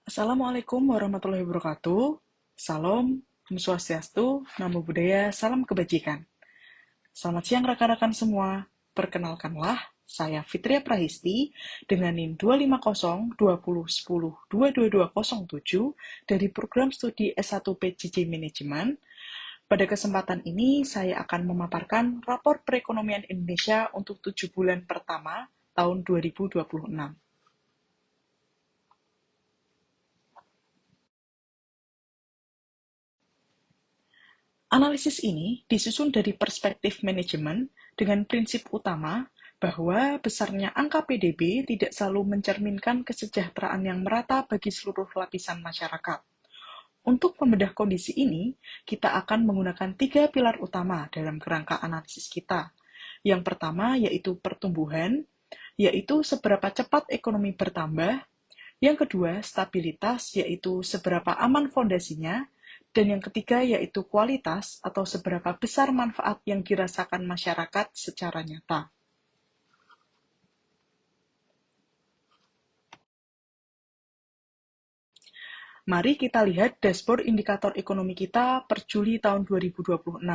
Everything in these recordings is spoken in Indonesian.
Assalamualaikum warahmatullahi wabarakatuh. Salam, Om Swastiastu, Namo Buddhaya, salam kebajikan. Selamat siang rekan-rekan semua. Perkenalkanlah, saya Fitria Prahisti dengan NIM 2502010222207 dari program studi S1 PJJ Manajemen. Pada kesempatan ini, saya akan memaparkan rapor perekonomian Indonesia untuk 7 bulan pertama tahun 2026. Analisis ini disusun dari perspektif manajemen dengan prinsip utama bahwa besarnya angka PDB tidak selalu mencerminkan kesejahteraan yang merata bagi seluruh lapisan masyarakat. Untuk membedah kondisi ini, kita akan menggunakan 3 pilar utama dalam kerangka analisis kita. Yang pertama yaitu pertumbuhan, yaitu seberapa cepat ekonomi bertambah. Yang kedua, stabilitas, yaitu seberapa aman fondasinya. Dan yang ketiga, yaitu kualitas atau seberapa besar manfaat yang dirasakan masyarakat secara nyata. Mari kita lihat dashboard indikator ekonomi kita per Juli tahun 2026.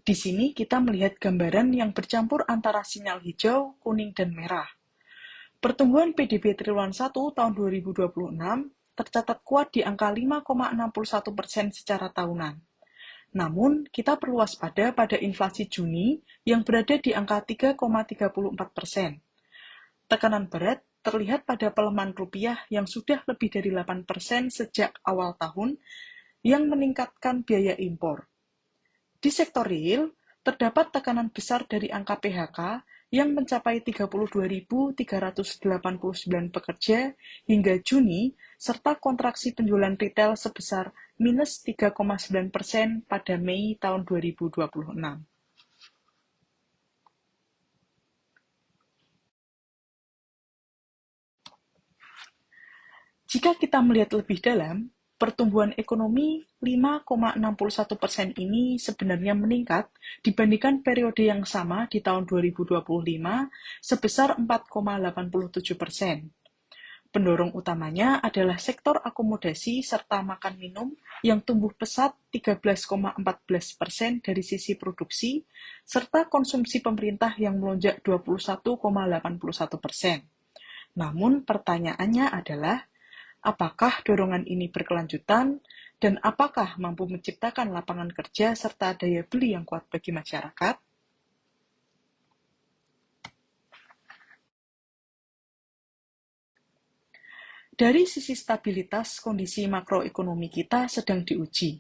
Di sini kita melihat gambaran yang bercampur antara sinyal hijau, kuning, dan merah. Pertumbuhan PDB triwulan 1 tahun 2026 tercatat kuat di angka 5,61% secara tahunan. Namun, kita perlu waspada pada inflasi Juni yang berada di angka 3,34%. Tekanan berat terlihat pada pelemahan rupiah yang sudah lebih dari 8% sejak awal tahun yang meningkatkan biaya impor. Di sektor real, terdapat tekanan besar dari angka PHK yang mencapai 32.389 pekerja hingga Juni, serta kontraksi penjualan retail sebesar minus 3,9% pada Mei tahun 2026. Jika kita melihat lebih dalam, pertumbuhan ekonomi 5,61% ini sebenarnya meningkat dibandingkan periode yang sama di tahun 2025 sebesar 4,87%. Pendorong utamanya adalah sektor akomodasi serta makan minum yang tumbuh pesat 13,14% dari sisi produksi, serta konsumsi pemerintah yang melonjak 21,81%. Namun pertanyaannya adalah, apakah dorongan ini berkelanjutan dan apakah mampu menciptakan lapangan kerja serta daya beli yang kuat bagi masyarakat? Dari sisi stabilitas, kondisi makroekonomi kita sedang diuji.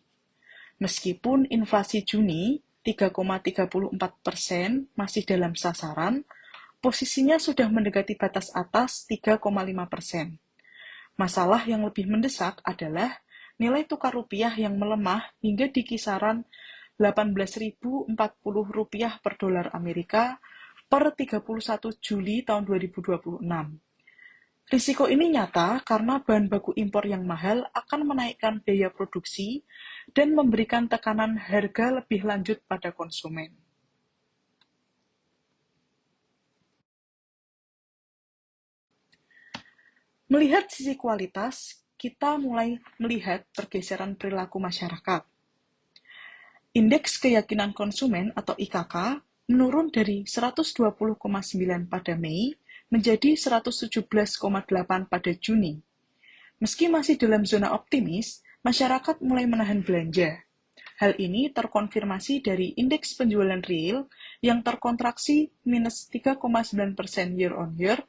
Meskipun inflasi Juni 3,34% masih dalam sasaran, posisinya sudah mendekati batas atas 3,5%. Masalah yang lebih mendesak adalah nilai tukar rupiah yang melemah hingga di kisaran 18.040 rupiah per dolar Amerika per 31 Juli tahun 2026. Risiko ini nyata karena bahan baku impor yang mahal akan menaikkan biaya produksi dan memberikan tekanan harga lebih lanjut pada konsumen. Melihat sisi kualitas, kita mulai melihat pergeseran perilaku masyarakat. Indeks keyakinan konsumen atau IKK menurun dari 120,9 pada Mei menjadi 117,8 pada Juni. Meski masih dalam zona optimis, masyarakat mulai menahan belanja. Hal ini terkonfirmasi dari indeks penjualan real yang terkontraksi minus 3,9% year on year.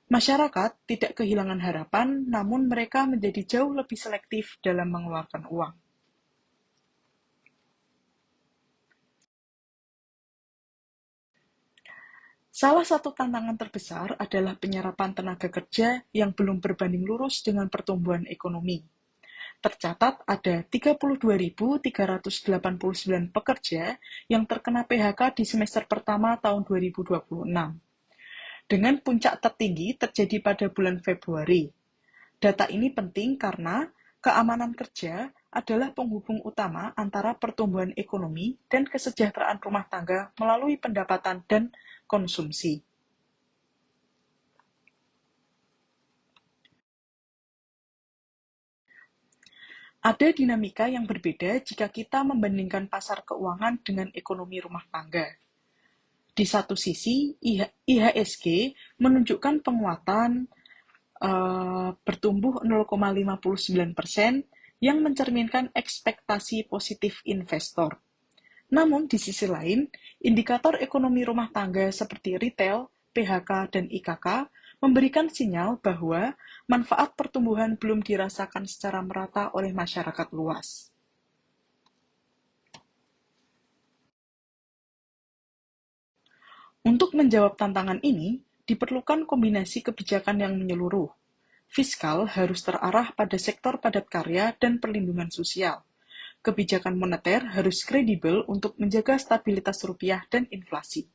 Masyarakat tidak kehilangan harapan, namun mereka menjadi jauh lebih selektif dalam mengeluarkan uang. Salah satu tantangan terbesar adalah penyerapan tenaga kerja yang belum berbanding lurus dengan pertumbuhan ekonomi. Tercatat ada 32.389 pekerja yang terkena PHK di semester pertama tahun 2026. Dengan puncak tertinggi terjadi pada bulan Februari. Data ini penting karena keamanan kerja adalah penghubung utama antara pertumbuhan ekonomi dan kesejahteraan rumah tangga melalui pendapatan dan konsumsi. Ada dinamika yang berbeda jika kita membandingkan pasar keuangan dengan ekonomi rumah tangga. Di satu sisi, IHSG menunjukkan penguatan bertumbuh 0,59% yang mencerminkan ekspektasi positif investor. Namun, di sisi lain, indikator ekonomi rumah tangga seperti retail, PHK, dan IKK memberikan sinyal bahwa manfaat pertumbuhan belum dirasakan secara merata oleh masyarakat luas. Untuk menjawab tantangan ini, diperlukan kombinasi kebijakan yang menyeluruh. Fiskal harus terarah pada sektor padat karya dan perlindungan sosial. Kebijakan moneter harus kredibel untuk menjaga stabilitas rupiah dan inflasi.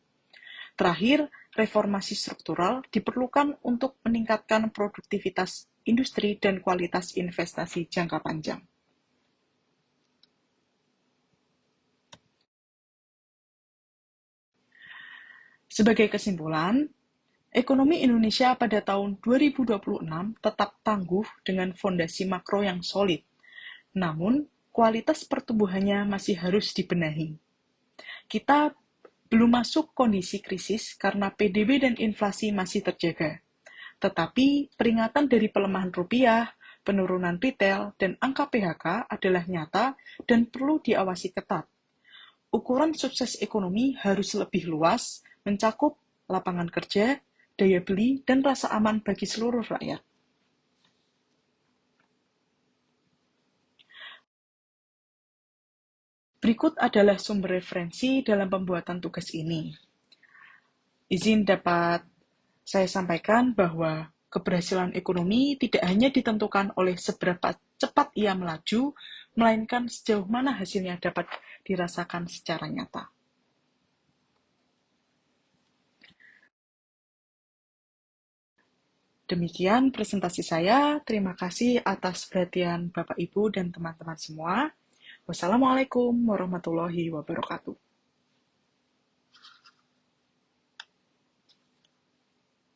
Terakhir, reformasi struktural diperlukan untuk meningkatkan produktivitas industri dan kualitas investasi jangka panjang. Sebagai kesimpulan, ekonomi Indonesia pada tahun 2026 tetap tangguh dengan fondasi makro yang solid. Namun, kualitas pertumbuhannya masih harus dibenahi. Kita belum masuk kondisi krisis karena PDB dan inflasi masih terjaga. Tetapi peringatan dari pelemahan rupiah, penurunan retail, dan angka PHK adalah nyata dan perlu diawasi ketat. Ukuran sukses ekonomi harus lebih luas, mencakup lapangan kerja, daya beli, dan rasa aman bagi seluruh rakyat. Berikut adalah sumber referensi dalam pembuatan tugas ini. Izin dapat saya sampaikan bahwa keberhasilan ekonomi tidak hanya ditentukan oleh seberapa cepat ia melaju, melainkan sejauh mana hasilnya dapat dirasakan secara nyata. Demikian presentasi saya. Terima kasih atas perhatian Bapak, Ibu, dan teman-teman semua. Wassalamualaikum warahmatullahi wabarakatuh.